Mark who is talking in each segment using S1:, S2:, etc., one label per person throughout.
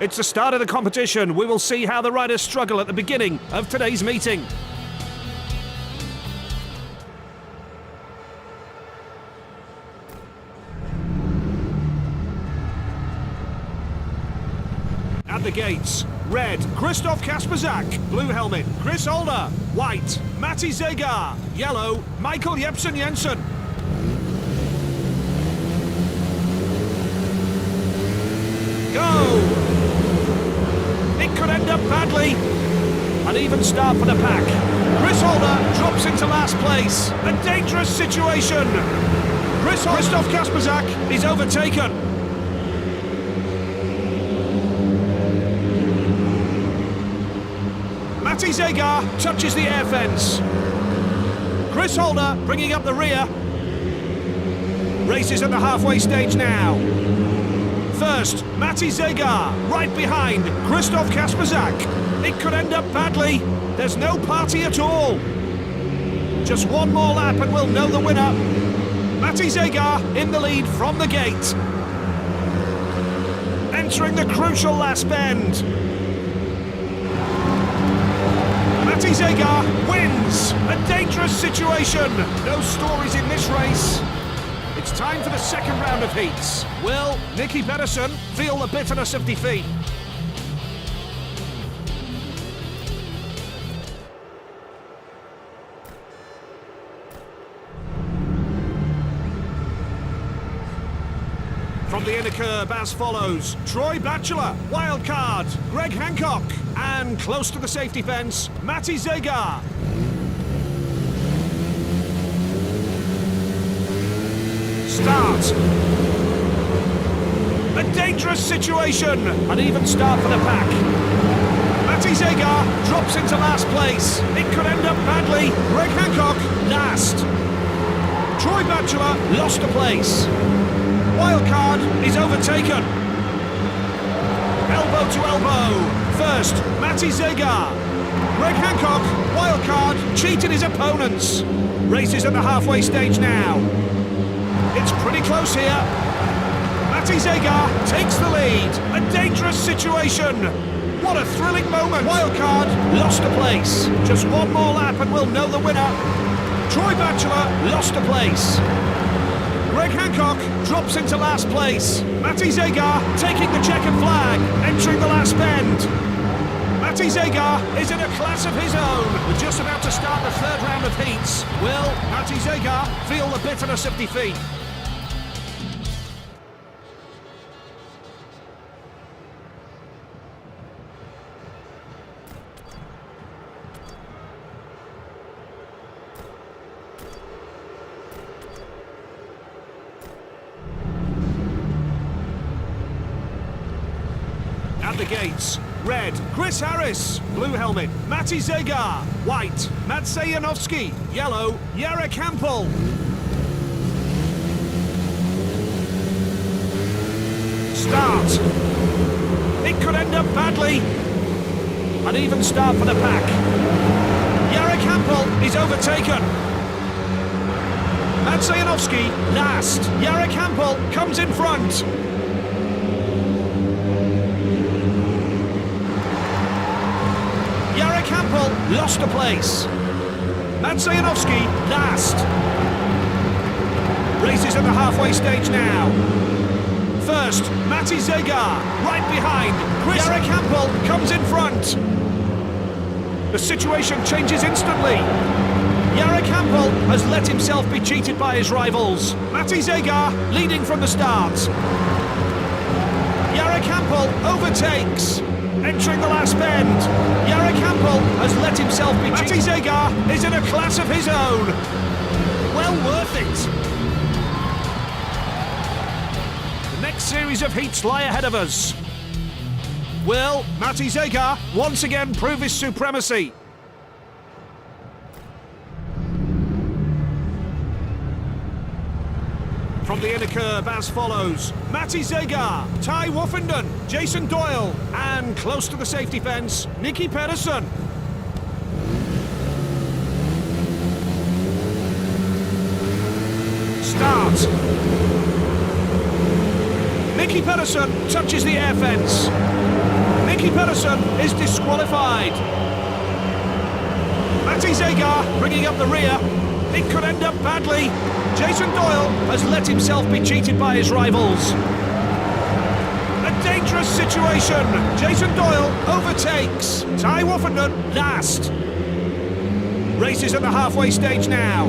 S1: It's the start of the competition. We will see how the riders struggle at the beginning of today's meeting. At the gates, red, Christoph Kasperzak. Blue helmet, Chris Holder. White, Matti Zegar. Yellow, Michael Jepsen Jensen. Go! It could end up badly. An even start for the pack. Chris Holder drops into last place. A dangerous situation. Christoph Kasperzak is overtaken. Matti Zegar touches the air fence. Chris Holder bringing up the rear. Race is at the halfway stage now. First, Matti Zegar, right behind Christoph Kasperzak. It could end up badly. There's no party at all. Just one more lap and we'll know the winner. Matti Zegar in the lead from the gate. Entering the crucial last bend. Matti Zegar wins! A dangerous situation! No stories in this race. It's time for the second round of heats. Will Nicky Pedersen feel the bitterness of defeat? From the inner curve as follows: Troy Batchelor, wild card, Greg Hancock, and close to the safety fence, Matti Zegar. Start. A dangerous situation. An even start for the pack. Matti Zegar drops into last place. It could end up badly. Greg Hancock last. Troy Batchelor lost a place. Wildcard is overtaken. Elbow to elbow. First, Matti Zegar. Greg Hancock, wildcard, cheated his opponents. Race is at the halfway stage now. It's pretty close here. Matti Zegar takes the lead. A dangerous situation. What a thrilling moment. Wildcard lost a place. Just one more lap and we'll know the winner. Troy Batchelor lost a place. Greg Hancock drops into last place. Matti Zegar taking the checkered flag, entering the last bend. Matti Zegar is in a class of his own. We're just about to start the third round of heats. Will Matti Zegar feel the bitterness of defeat? At the gates, red, Chris Harris. Blue helmet, Matti Zegar. White, Matsej Janowski. Yellow, Jarek Hampel. Start. It could end up badly. An even start for the pack. Jarek Hampel is overtaken. Matsej Janowski last. Jarek Hampel comes in front. Campbell lost a place. Matsej Janowski last. Race is at the halfway stage now. First, Matti Zegar, right behind. Jarek Hampel comes in front. The situation changes instantly. Jarek Hampel has let himself be cheated by his rivals. Matti Zegar leading from the start. Jarek Hampel overtakes. Entering the last bend. Jarek Hampel has let himself be cheated. Matti Zegar is in a class of his own. Well worth it. The next series of heats lie ahead of us. Will Matti Zegar once again prove his supremacy? From the inner curve as follows: Matti Zegar, Ty Woffenden, Jason Doyle, and close to the safety fence, Nicky Pedersen. Start. Nicky Pedersen touches the air fence. Nicky Pedersen is disqualified. Matty Zagar bringing up the rear. It could end up badly. Jason Doyle has let himself be cheated by his rivals. A dangerous situation. Jason Doyle overtakes. Ty Woffenden last. Race is at the halfway stage now.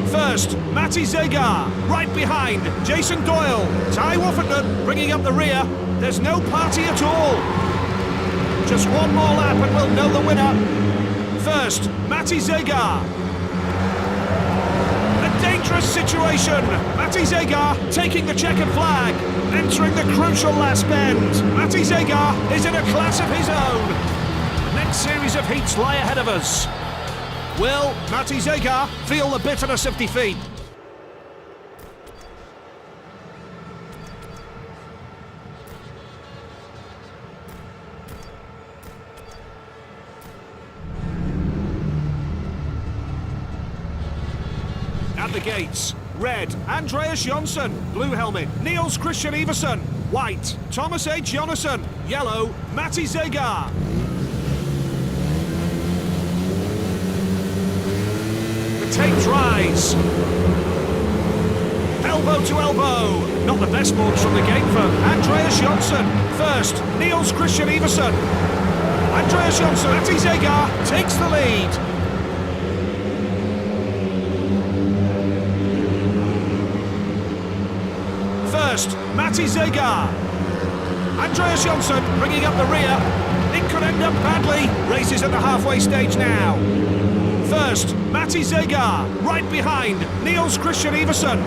S1: First, Matty Zagar, right behind Jason Doyle. Ty Woffenden bringing up the rear. There's no party at all. Just one more lap and we'll know the winner. First, Matty Zagar. A dangerous situation. Matty Zagar taking the checkered flag, entering the crucial last bend. Matty Zagar is in a class of his own. The next series of heats lie ahead of us. Will Matty Zagar feel the bitterness of defeat? At the gates, red, Andreas Jonsson. Blue helmet, Niels Christian Iversen. White, Thomas H. Jonassen. Yellow, Matty Zagar. The tapes rise. Elbow to elbow. Not the best launch from the gate for Andreas Jonsson. First, Niels Christian Iversen. Andreas Jonsson, Matty Zagar takes the lead. First, Matty Zagar. Andreas Jonsson bringing up the rear. It could end up badly. Race is at the halfway stage now. First, Matty Zagar, right behind Niels Christian Iversen.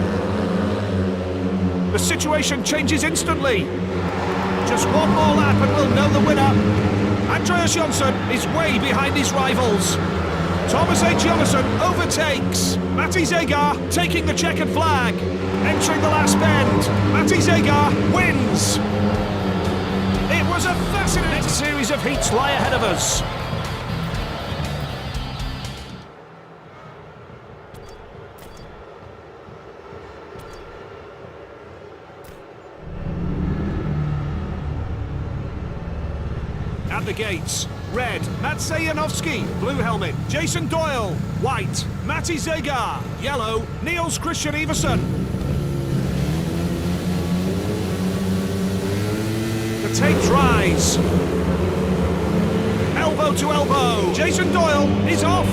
S1: The situation changes instantly. Just one more lap and we'll know the winner. Andreas Jonsson is way behind his rivals. Thomas H. Jonassen overtakes. Matty Zagar taking the checkered flag, entering the last bend. Matty Zagar wins. It was a fascinating series of heats lie ahead of us. At the gates, red, Matvej Janowski. Blue helmet, Jason Doyle. White, Matty Zagar. Yellow, Niels Christian Iversen. The tapes rise. Elbow to elbow. Jason Doyle is off.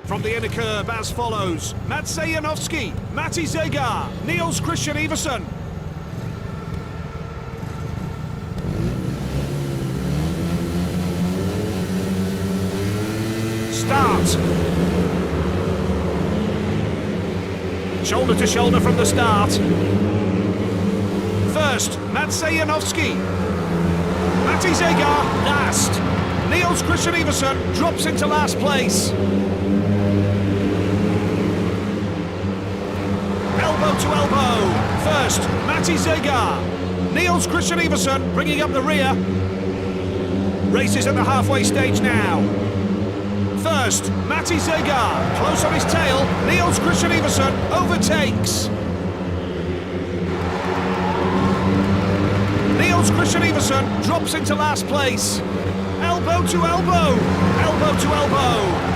S1: From the inner curb as follows. Matvej Janowski, Matty Zagar, Niels Christian Iversen. Start. Shoulder to shoulder from the start. First, Matvej Janowski. Matty Zagar last. Niels Christian Iversen drops into last place. Elbow to elbow. First, Matty Zagar. Niels Christian Iversen bringing up the rear. Race is at the halfway stage now. First, Matty Zagar, close on his tail. Niels Christian Iversen overtakes. Niels Christian Iversen drops into last place. Elbow to elbow. Elbow to elbow.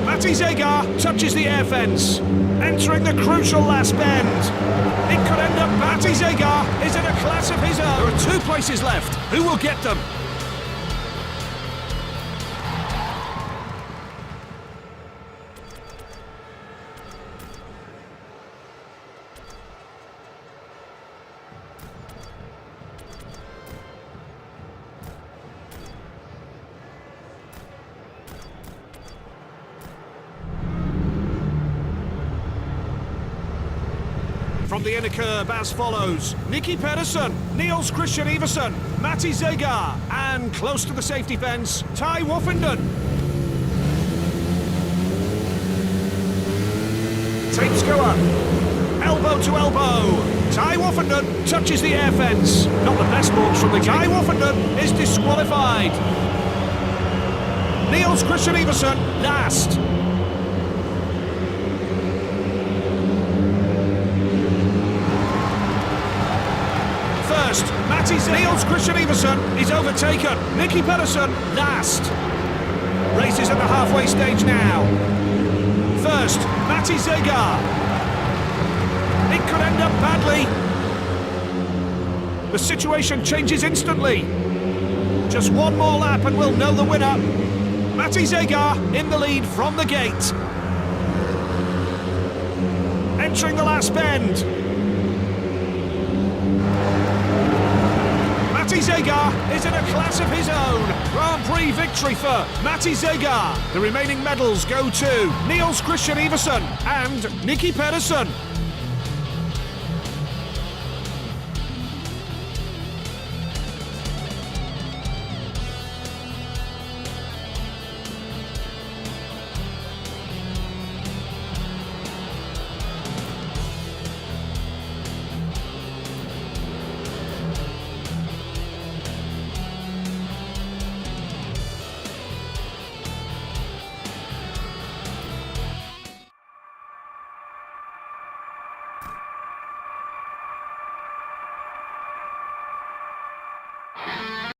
S1: Matty Zagar touches the air fence, entering the crucial last bend. It could end up Matty Zagar is in a class of his own. There are 2 places left. Who will get them? From the inner curb as follows. Nicky Pedersen, Niels Christian Iversen, Matty Zagar, and close to the safety fence, Ty Woffenden. Tapes go up. Elbow to elbow. Ty Woffenden touches the air fence. Not the best launch from the gate. Ty Woffenden is disqualified. Niels Christian Iversen last. Niels Christian Iversen is overtaken. Nicky Pedersen last. Race is at the halfway stage now. First, Matti Zegar. It could end up badly. The situation changes instantly. Just one more lap and we'll know the winner. Matti Zegar in the lead from the gate. Entering the last bend. Matti Zegar is in a class of his own. Grand Prix victory for Matti Zegar. The remaining medals go to Niels Christian Iversen and Nicky Pedersen.